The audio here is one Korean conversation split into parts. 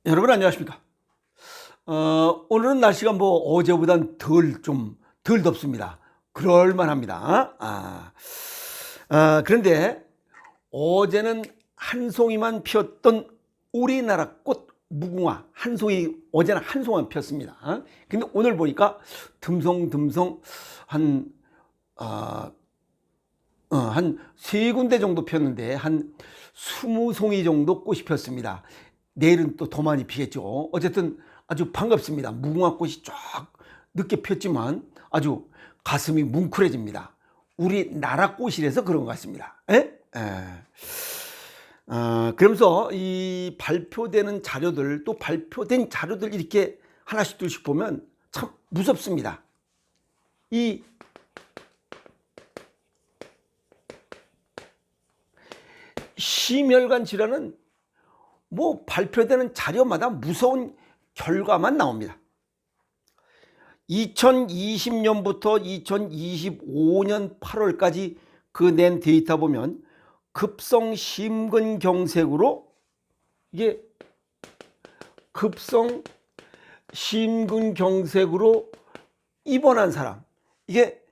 여러분 안녕하십니까? 오늘은 날씨가 뭐 어제보단 덜 덥습니다. 그럴만합니다. 그런데 어제는 한 송이만 피었던 우리나라 꽃 무궁화 한 송이, 어제는 한 송이만 피었습니다. 근데 오늘 보니까 듬성듬성 한 세 군데 정도 피었는데 한 20송이 정도 꽃이 피었습니다. 내일은 또 더 많이 피겠죠. 어쨌든 아주 반갑습니다. 무궁화꽃이 쫙 늦게 피었지만 아주 가슴이 뭉클해집니다. 우리나라 꽃이라서 그런 것 같습니다. 그러면서 이 발표되는 자료들, 또 발표된 자료들 이렇게 하나씩 둘씩 보면 참 무섭습니다. 이 심혈관 질환은 뭐 발표되는 자료마다 무서운 결과만 나옵니다. 2020년부터 2025년 8월까지 그 낸 데이터 보면 급성 심근경색으로 입원한 사람, 이게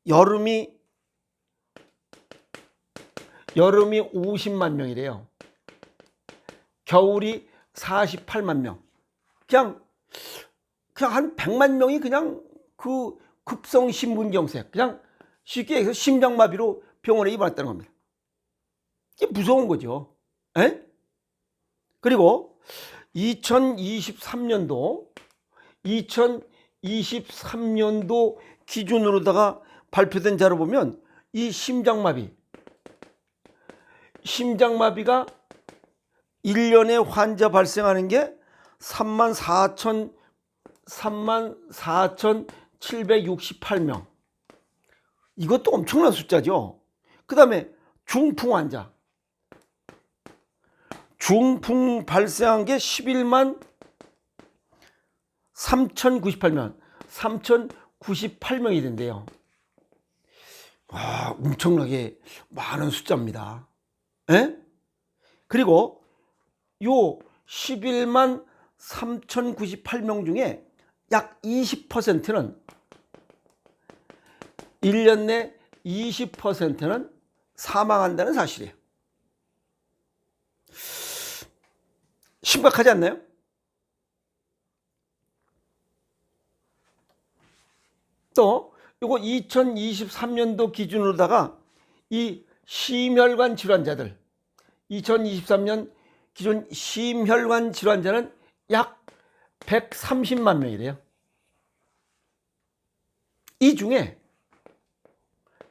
여름이 50만 명이래요. 겨울이 48만 명. 그냥 한 100만 명이 그냥 그 급성 심근경색, 그냥 쉽게 얘기해서 심장마비로 병원에 입원했다는 겁니다. 이게 무서운 거죠. 그리고 2023년도 기준으로다가 발표된 자료 보면 이 심장마비가 1년에 환자 발생하는 게 34,768명. 이것도 엄청난 숫자죠. 그 다음에 중풍 환자. 중풍 발생한 게 11만 3,098명이 된대요. 와, 엄청나게 많은 숫자입니다. 그리고 요 11만 3,098명 중에 약 20%는 1년 내 20%는 사망한다는 사실이에요. 심각하지 않나요? 또 요거 2023년도 기준으로다가 이 심혈관 질환자들, 2023년 기존 심혈관 질환자는 약 130만 명이래요. 이 중에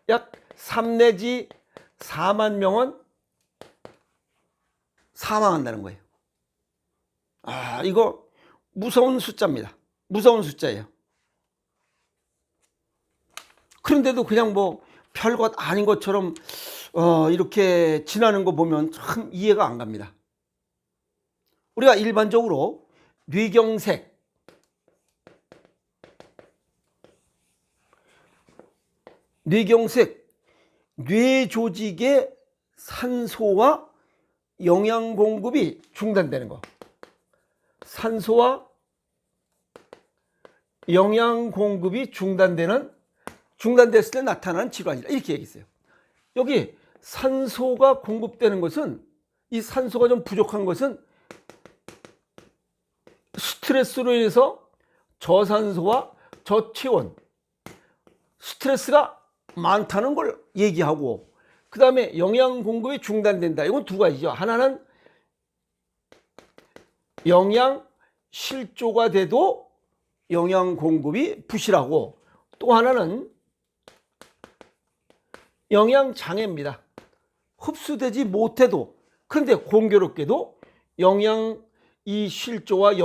약 3 내지 4만 명은 사망한다는 거예요. 이거 무서운 숫자입니다. 무서운 숫자예요. 그런데도 그냥 뭐 별것 아닌 것처럼 이렇게 지나는 거 보면 참 이해가 안 갑니다. 우리가 일반적으로 뇌경색, 뇌 조직의 산소와 영양 공급이 중단되는 거. 산소와 영양 공급이 중단됐을 때 나타나는 질환이다, 이렇게 얘기했어요. 여기 산소가 공급되는 것은, 이 산소가 좀 부족한 것은 스트레스로 인해서 저산소와 저체온, 스트레스가 많다는 걸 얘기하고, 그 다음에 영양 공급이 중단된다. 이건 두 가지죠. 하나는 영양 실조가 돼도 영양 공급이 부실하고, 또 하나는 영양 장애입니다. 흡수되지 못해도, 그런데 공교롭게도 이 실조와 이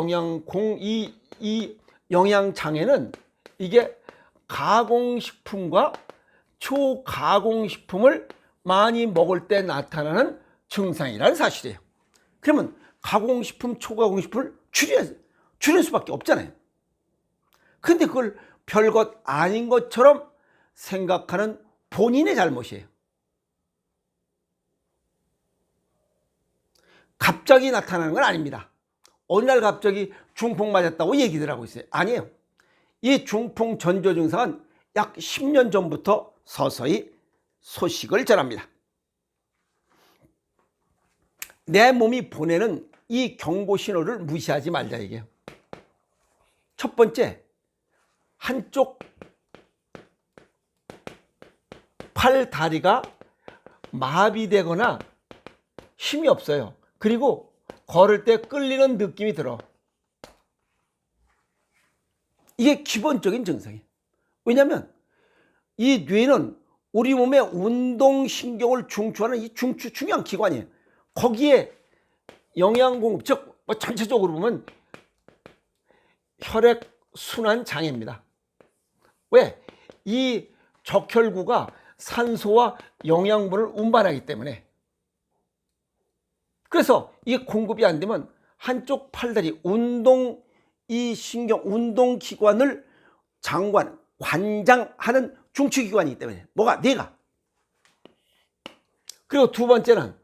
영양 장애는 이게 가공식품과 초가공식품을 많이 먹을 때 나타나는 증상이라는 사실이에요. 그러면 가공식품, 초가공식품을 줄일 수밖에 없잖아요. 근데 그걸 별것 아닌 것처럼 생각하는 본인의 잘못이에요. 갑자기 나타나는 건 아닙니다. 어느 날 갑자기 중풍 맞았다고 얘기들 하고 있어요. 아니에요. 이 중풍 전조 증상은 약 10년 전부터 서서히 소식을 전합니다. 내 몸이 보내는 이 경고 신호를 무시하지 말자 이게요. 첫 번째, 한쪽 팔 다리가 마비되거나 힘이 없어요. 그리고 걸을 때 끌리는 느낌이 들어. 이게 기본적인 증상이에요. 왜냐하면 이 뇌는 우리 몸의 운동신경을 중추하는 이 중요한 기관이에요. 거기에 영양공급, 즉 전체적으로 보면 혈액순환 장애입니다. 왜? 이 적혈구가 산소와 영양분을 운반하기 때문에. 그래서 이게 공급이 안 되면 한쪽 팔다리 이 신경 운동기관을 관장하는 중추기관이기 때문에. 뭐가? 뇌가. 그리고 두 번째는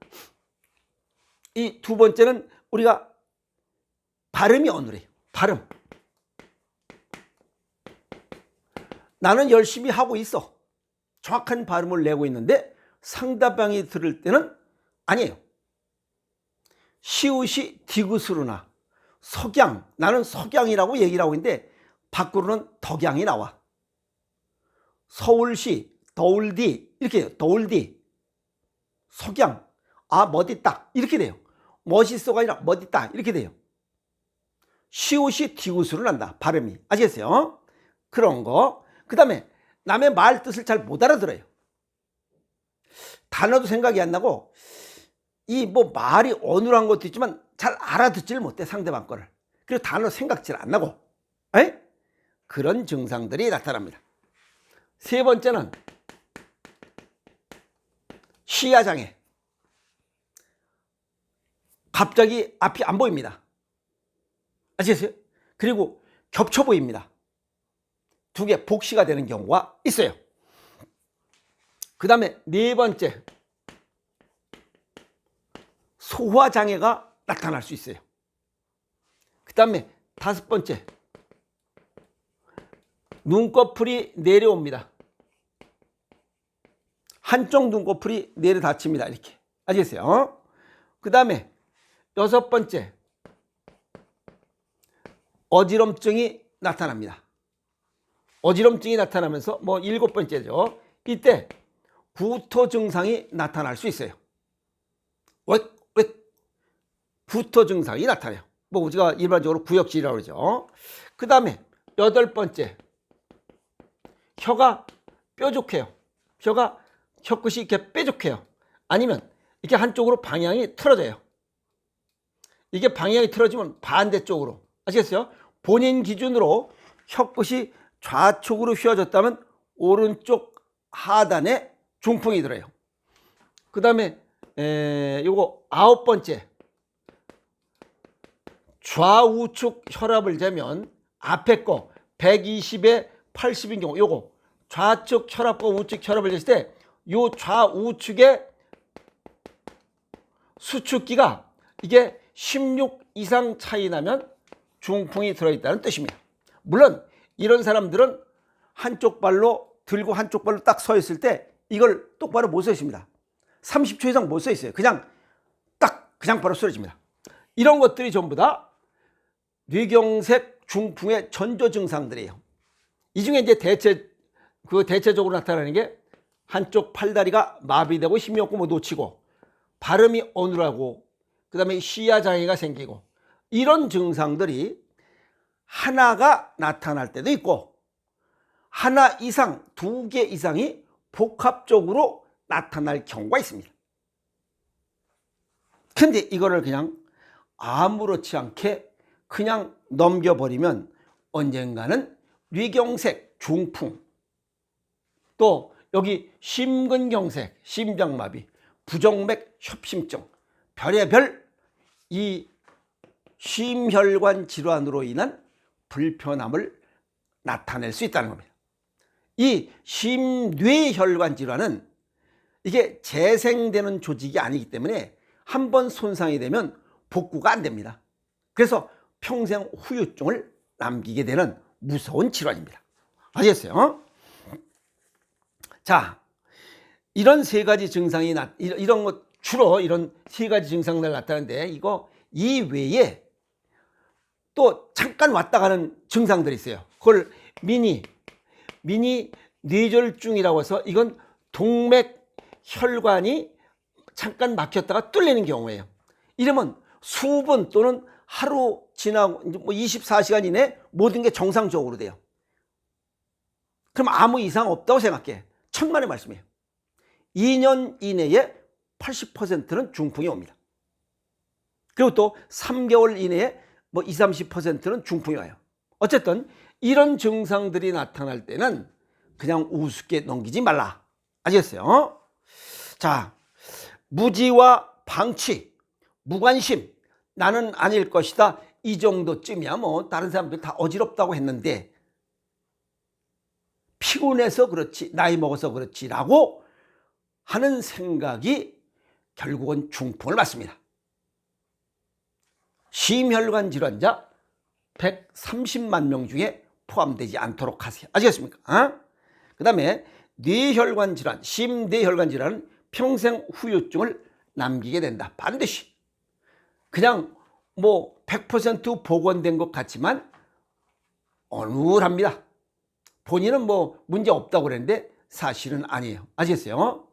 우리가 발음이 어눌해요. 발음. 나는 열심히 하고 있어. 정확한 발음을 내고 있는데 상대방이 들을 때는 아니에요. 시옷이 디귿으로나 석양, 나는 석양이라고 얘기를 하고 있는데 밖으로는 덕양이 나와. 서울시 더울디 이렇게 해요. 더울디 석양, 멋있다 이렇게 돼요. 멋있어가 아니라 멋있다 이렇게 돼요. 시옷이 디귿으로 난다. 발음이. 아시겠어요? 그런 거. 그 다음에 남의 말 뜻을 잘 못 알아들어요. 단어도 생각이 안 나고 말이 어눌한 것도 있지만 잘 알아듣지를 못해, 상대방 거를. 그리고 단어 생각질 안 나고. 그런 증상들이 나타납니다. 세 번째는 시야장애. 갑자기 앞이 안 보입니다. 아시겠어요? 그리고 겹쳐 보입니다. 두 개 복시가 되는 경우가 있어요. 그 다음에 네 번째, 소화장애가 나타날 수 있어요. 그 다음에 다섯 번째, 눈꺼풀이 내려옵니다. 한쪽 눈꺼풀이 내려 닫힙니다. 이렇게. 아시겠어요? 그 다음에 여섯 번째, 어지럼증이 나타납니다. 어지럼증이 나타나면서 일곱 번째죠. 이때 구토 증상이 나타날 수 있어요. 왜 구토 증상이 나타나요? 우리가 일반적으로 구역질이라고 그러죠. 그 다음에 여덟 번째, 혀가 뾰족해요. 혀끝이 이렇게 뾰족해요. 아니면 이렇게 한쪽으로 방향이 틀어져요. 이게 방향이 틀어지면 반대쪽으로. 아시겠어요? 본인 기준으로 혀끝이 좌측으로 휘어졌다면 오른쪽 하단에 중풍이 들어요. 그 다음에 요거 아홉 번째, 좌우측 혈압을 재면 앞에 거 120에 80인 경우, 요거 좌측 혈압과 우측 혈압을 쟀을 때 요 좌우측의 수축기가 이게 16 이상 차이 나면 중풍이 들어있다는 뜻입니다. 물론 이런 사람들은 한쪽 발로 들고 한쪽 발로 딱 서 있을 때 이걸 똑바로 못 서 있습니다. 30초 이상 못 서 있어요. 그냥 바로 쓰러집니다. 이런 것들이 전부 다 뇌경색 중풍의 전조 증상들이에요. 이 중에 이제 대체적으로 나타나는 게 한쪽 팔다리가 마비되고 힘이 없고 놓치고, 발음이 어눌하고, 그 다음에 시야 장애가 생기고, 이런 증상들이 하나가 나타날 때도 있고 하나 이상, 두 개 이상이 복합적으로 나타날 경우가 있습니다. 근데 이거를 그냥 아무렇지 않게 그냥 넘겨버리면 언젠가는 뇌경색, 중풍, 또 여기 심근경색, 심장마비, 부정맥 협심증, 별의별 이 심혈관 질환으로 인한 불편함을 나타낼 수 있다는 겁니다. 이 심뇌혈관 질환은 이게 재생되는 조직이 아니기 때문에 한번 손상이 되면 복구가 안 됩니다. 그래서 평생 후유증을 남기게 되는 무서운 질환입니다. 아시겠어요? 자, 이런 세 가지 증상이 이런 것 주로 이런 세 가지 증상들 나타나는데 이거 이외에 또 잠깐 왔다 가는 증상들이 있어요. 그걸 미니 뇌졸중이라고 해서 이건 동맥 혈관이 잠깐 막혔다가 뚫리는 경우예요. 이러면 수분 또는 하루 지나고 뭐 24시간 이내 모든 게 정상적으로 돼요. 그럼 아무 이상 없다고 생각해. 천만의 말씀이에요. 2년 이내에 80%는 중풍이 옵니다. 그리고 또 3개월 이내에 뭐 20, 30%는 중풍이 와요. 어쨌든 이런 증상들이 나타날 때는 그냥 우습게 넘기지 말라. 아시겠어요? 자, 무지와 방치, 무관심, 나는 아닐 것이다. 이 정도쯤이야 뭐 다른 사람들 다 어지럽다고 했는데 피곤해서 그렇지, 나이 먹어서 그렇지라고 하는 생각이 결국은 중풍을 맞습니다. 심혈관 질환자 130만 명 중에 포함되지 않도록 하세요. 아시겠습니까? 그 다음에 뇌혈관 질환, 심뇌혈관 질환은 평생 후유증을 남기게 된다. 반드시. 그냥 뭐 100% 복원된 것 같지만 어눌합니다. 본인은 뭐 문제 없다고 그랬는데 사실은 아니에요. 아시겠어요?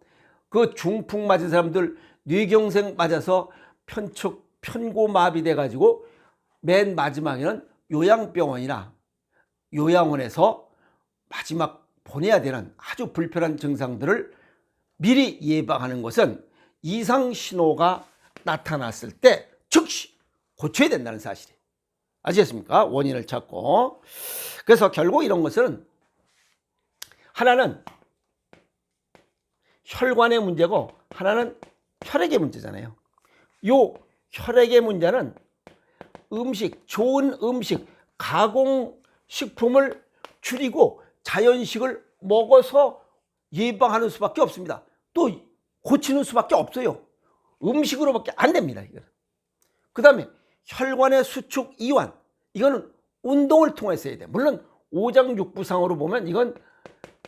그 중풍 맞은 사람들 뇌경색 맞아서 편고마비 돼가지고 맨 마지막에는 요양병원이나 요양원에서 마지막 보내야 되는 아주 불편한 증상들을 미리 예방하는 것은 이상 신호가 나타났을 때 즉시 고쳐야 된다는 사실이에요. 아시겠습니까? 원인을 찾고. 그래서 결국 이런 것은 하나는 혈관의 문제고 하나는 혈액의 문제잖아요. 요 혈액의 문제는 음식, 좋은 음식, 가공식품을 줄이고 자연식을 먹어서 예방하는 수밖에 없습니다. 또 고치는 수밖에 없어요. 음식으로밖에 안 됩니다. 그 다음에 혈관의 수축 이완, 이거는 운동을 통해서 해야 돼요. 물론 오장육부상으로 보면 이건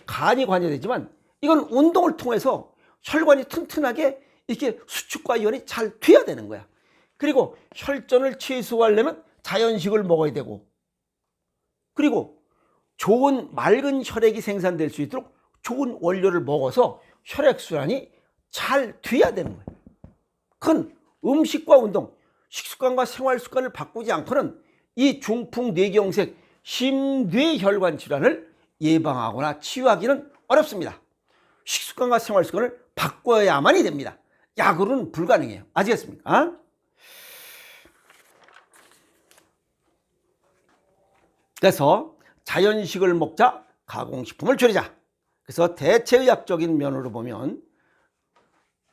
간이 관여되지만 이건 운동을 통해서 혈관이 튼튼하게 이렇게 수축과 이완이 잘 돼야 되는 거야. 그리고 혈전을 최소화하려면 자연식을 먹어야 되고, 그리고 좋은 맑은 혈액이 생산될 수 있도록 좋은 원료를 먹어서 혈액순환이 잘 돼야 되는 거예요. 그건 음식과 운동, 식습관과 생활습관을 바꾸지 않고는 이 중풍, 뇌경색, 심뇌혈관 질환을 예방하거나 치유하기는 어렵습니다. 식습관과 생활습관을 바꿔야만이 됩니다. 약으로는 불가능해요. 아시겠습니까? 그래서 자연식을 먹자, 가공식품을 줄이자. 그래서 대체의학적인 면으로 보면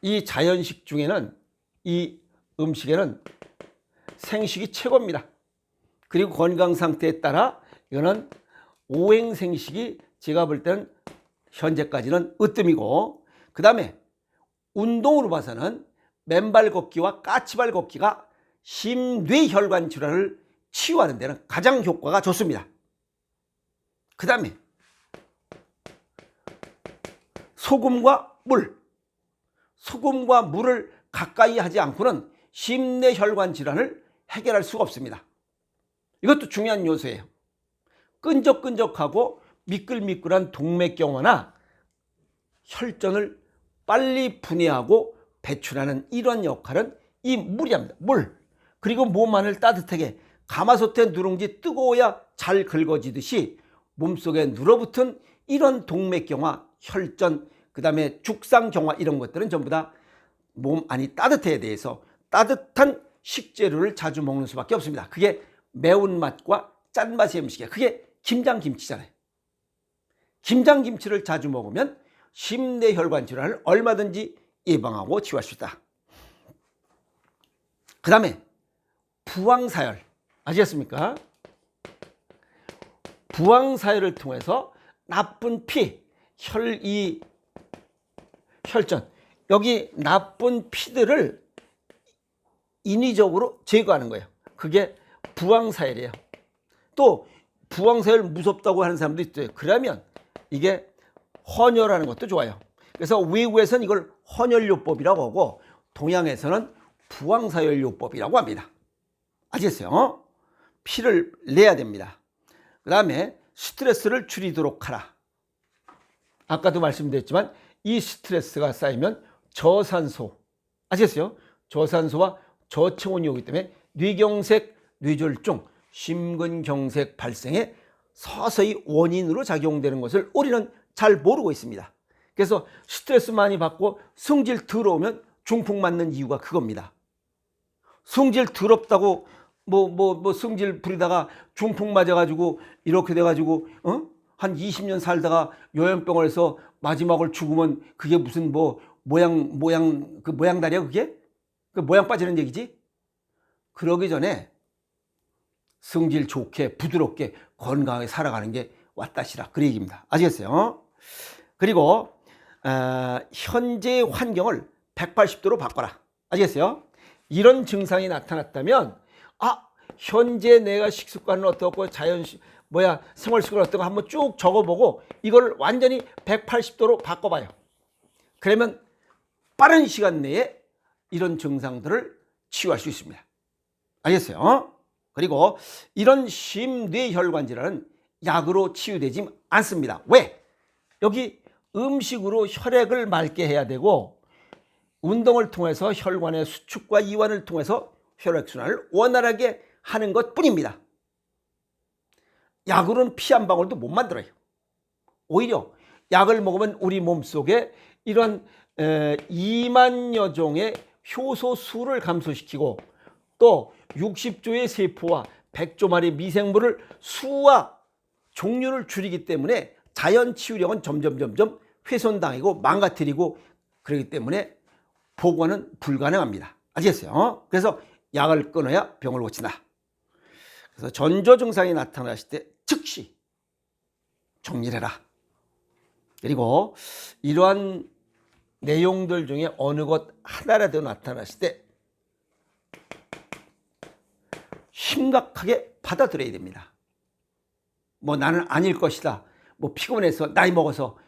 이 자연식 중에는 이 음식에는 생식이 최고입니다. 그리고 건강 상태에 따라 이거는 오행생식이 제가 볼 때는 현재까지는 으뜸이고, 그 다음에 운동으로 봐서는 맨발 걷기와 까치발 걷기가 심뇌혈관 질환을 치유하는 데는 가장 효과가 좋습니다. 그 다음에 소금과 물을 가까이 하지 않고는 심뇌혈관 질환을 해결할 수가 없습니다. 이것도 중요한 요소예요. 끈적끈적하고 미끌미끌한 동맥경화나 혈전을 빨리 분해하고 배출하는 이런 역할은 이 물이 합니다. 물. 그리고 몸 안을 따뜻하게, 가마솥에 누룽지 뜨거워야 잘 긁어지듯이 몸속에 눌어붙은 이런 동맥경화, 혈전, 그 다음에 죽상경화 이런 것들은 전부 다 몸 안이 따뜻해야 돼서 따뜻한 식재료를 자주 먹는 수밖에 없습니다. 그게 매운맛과 짠맛의 음식이야. 그게 김장김치잖아요. 김장김치를 자주 먹으면 심뇌혈관 질환을 얼마든지 예방하고 치유할 수 있다. 그 다음에 부항사열, 아시겠습니까? 부항사열을 통해서 나쁜 피, 혈전, 여기 나쁜 피들을 인위적으로 제거하는 거예요. 그게 부항사열이에요. 또 부항사열 무섭다고 하는 사람도 있어요. 그러면 이게 헌혈하는 것도 좋아요. 그래서 외국에서는 이걸 헌혈요법이라고 하고 동양에서는 부항사열요법이라고 합니다. 아시겠어요? 피를 내야 됩니다. 그 다음에 스트레스를 줄이도록 하라. 아까도 말씀드렸지만 이 스트레스가 쌓이면 저산소, 아시겠어요? 저산소와 저체온이 오기 때문에 뇌경색, 뇌졸중, 심근경색 발생에 서서히 원인으로 작용되는 것을 우리는 잘 모르고 있습니다. 그래서 스트레스 많이 받고 성질 더러우면 중풍 맞는 이유가 그겁니다. 성질 더럽다고 성질 부리다가 중풍 맞아가지고 이렇게 돼가지고 한 20년 살다가 요양병원에서 마지막을 죽으면 그게 무슨 모양다리야 그게? 그 모양 빠지는 얘기지? 그러기 전에 성질 좋게 부드럽게 건강하게 살아가는 게 왔다시라 그 얘기입니다. 아시겠어요? 그리고 현재의 환경을 180도로 바꿔라. 아시겠어요? 이런 증상이 나타났다면 현재 내가 식습관은 어떻고 생활 습관은 어떻고 한번 쭉 적어보고 이걸 완전히 180도로 바꿔봐요. 그러면 빠른 시간 내에 이런 증상들을 치유할 수 있습니다. 알겠어요? 그리고 이런 심뇌혈관 질환은 약으로 치유되지 않습니다. 왜? 여기 음식으로 혈액을 맑게 해야 되고 운동을 통해서 혈관의 수축과 이완을 통해서 혈액순환을 원활하게 하는 것 뿐입니다. 약으로는 피 한 방울도 못 만들어요. 오히려 약을 먹으면 우리 몸속에 이런 2만여 종의 효소 수를 감소시키고 또 60조의 세포와 100조마리 미생물을 수와 종류를 줄이기 때문에 자연 치유력은 점점 훼손당하고 망가뜨리고 그렇기 때문에 보관은 불가능합니다. 아시겠어요? 그래서 약을 끊어야 병을 고친다. 그래서 전조 증상이 나타났을 때 즉시 정리를 해라. 그리고 이러한 내용들 중에 어느 것 하나라도 나타났을 때 심각하게 받아들여야 됩니다. 나는 아닐 것이다. 피곤해서 나이 먹어서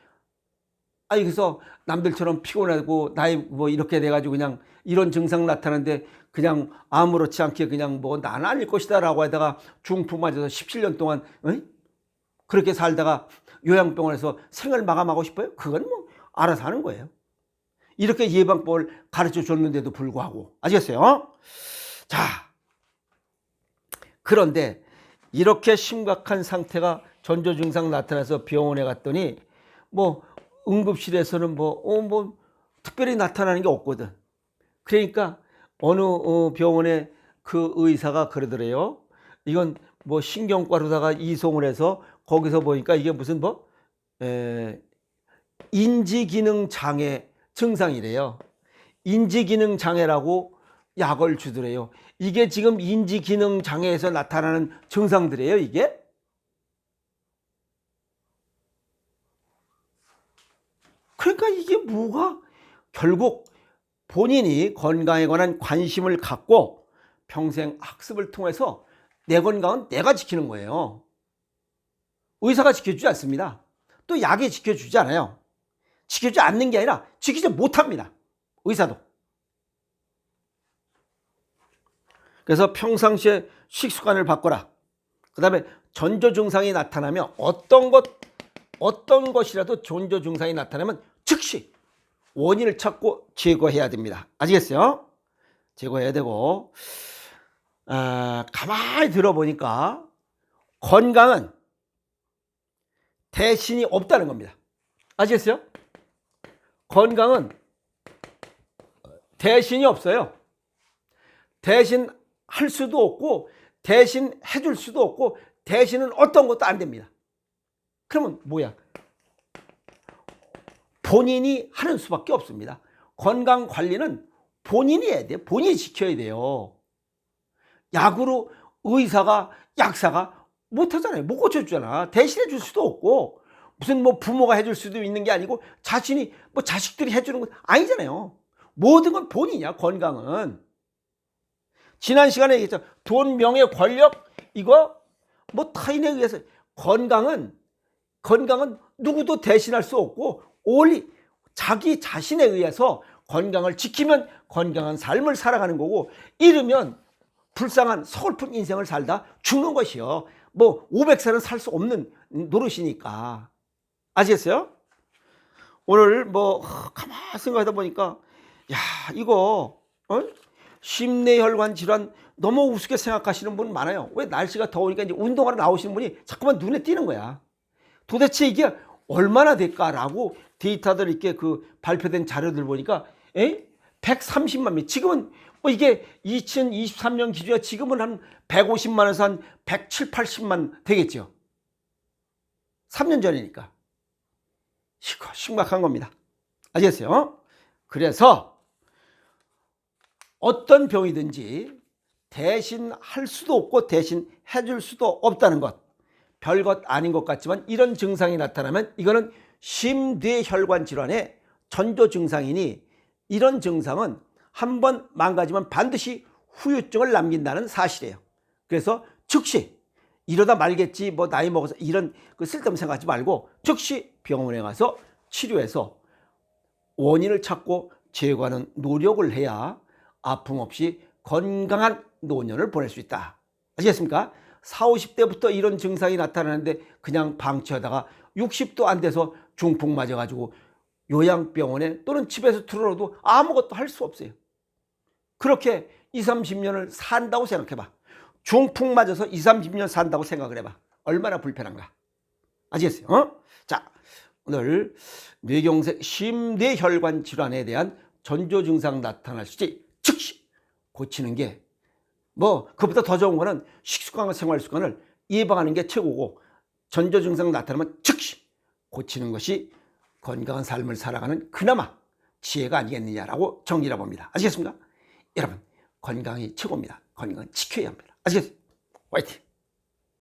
그래서 남들처럼 피곤하고 나이 이렇게 돼가지고 그냥 이런 증상 나타나는데 그냥 아무렇지 않게 그냥 나는 아닐 것이다 라고 하다가 중풍 맞아서 17년 동안 그렇게 살다가 요양병원에서 생을 마감하고 싶어요? 그건 알아서 하는 거예요. 이렇게 예방법을 가르쳐 줬는데도 불구하고. 아시겠어요? 자, 그런데 이렇게 심각한 상태가 전조 증상 나타나서 병원에 갔더니 응급실에서는 특별히 나타나는 게 없거든. 그러니까 어느 병원에 그 의사가 그러더래요. 이건 신경과로다가 이송을 해서 거기서 보니까 이게 무슨 인지기능 장애 증상이래요. 인지기능 장애라고 약을 주더래요. 이게 지금 인지기능 장애에서 나타나는 증상들이에요, 이게? 그러니까 이게 결국 본인이 건강에 관한 관심을 갖고 평생 학습을 통해서 내 건강은 내가 지키는 거예요. 의사가 지켜주지 않습니다. 또 약이 지켜주지 않아요. 지켜주지 않는 게 아니라 지키지 못합니다. 의사도. 그래서 평상시에 식습관을 바꿔라. 그 다음에 전조 증상이 나타나면 어떤 것이라도 전조 증상이 나타나면 즉시 원인을 찾고 제거해야 됩니다. 아시겠어요? 제거해야 되고 가만히 들어보니까 건강은 대신이 없다는 겁니다. 아시겠어요? 건강은 대신이 없어요. 대신 할 수도 없고 대신 해줄 수도 없고 대신은 어떤 것도 안 됩니다. 그러면 뭐야? 본인이 하는 수밖에 없습니다. 건강 관리는 본인이 해야 돼요. 본인이 지켜야 돼요. 약으로 의사가 약사가 못하잖아요. 못 고쳐주잖아. 대신해 줄 수도 없고 무슨 부모가 해줄 수도 있는 게 아니고 자신이 자식들이 해주는 건 아니잖아요. 모든 건 본인이야. 건강은 지난 시간에 얘기했죠. 돈, 명예, 권력 이거 뭐 타인에 의해서 건강은 누구도 대신할 수 없고 오직 자기 자신에 의해서 건강을 지키면 건강한 삶을 살아가는 거고 잃으면 불쌍한 서글픈 인생을 살다 죽는 것이요. 뭐 500살은 살 수 없는 노릇이니까. 아시겠어요? 오늘 뭐 가만히 생각하다 보니까 야 이거 심뇌혈관 질환 너무 우습게 생각하시는 분 많아요. 왜 날씨가 더우니까 이제 운동하러 나오시는 분이 자꾸만 눈에 띄는 거야. 도대체 이게 얼마나 될까라고 데이터들 이렇게 그 발표된 자료들 보니까 130만 명. 지금은 뭐 이게 2023년 기준이야 지금은 한 150만에서 한 170, 80만 되겠죠. 3년 전이니까. 이거 심각한 겁니다. 아시겠어요? 그래서 어떤 병이든지 대신 할 수도 없고 대신 해줄 수도 없다는 것. 별것 아닌 것 같지만 이런 증상이 나타나면 이거는 심뇌혈관 질환의 전조 증상이니 이런 증상은 한번 망가지면 반드시 후유증을 남긴다는 사실이에요. 그래서 즉시 이러다 말겠지 뭐 나이 먹어서 이런 그 쓸데없는 생각하지 말고 즉시 병원에 가서 치료해서 원인을 찾고 제거하는 노력을 해야 아픔 없이 건강한 노년을 보낼 수 있다. 아시겠습니까? 40, 50대부터 이런 증상이 나타나는데 그냥 방치하다가 60도 안 돼서 중풍 맞아가지고 요양병원에 또는 집에서 들어도 아무것도 할 수 없어요. 그렇게 20, 30년을 산다고 생각해봐. 중풍 맞아서 20, 30년 산다고 생각을 해봐. 얼마나 불편한가. 아시겠어요? 자, 오늘 뇌경색 심뇌혈관 질환에 대한 전조 증상 나타날 수지 즉시 고치는 게 뭐 그것보다 더 좋은 거는 식습관과 생활 습관을 예방하는 게 최고고 전조 증상 나타나면 즉시 고치는 것이 건강한 삶을 살아가는 그나마 지혜가 아니겠느냐라고 정리해 봅니다. 아시겠습니까? 여러분 건강이 최고입니다. 건강은 지켜야 합니다. 아시겠어요? 화이팅!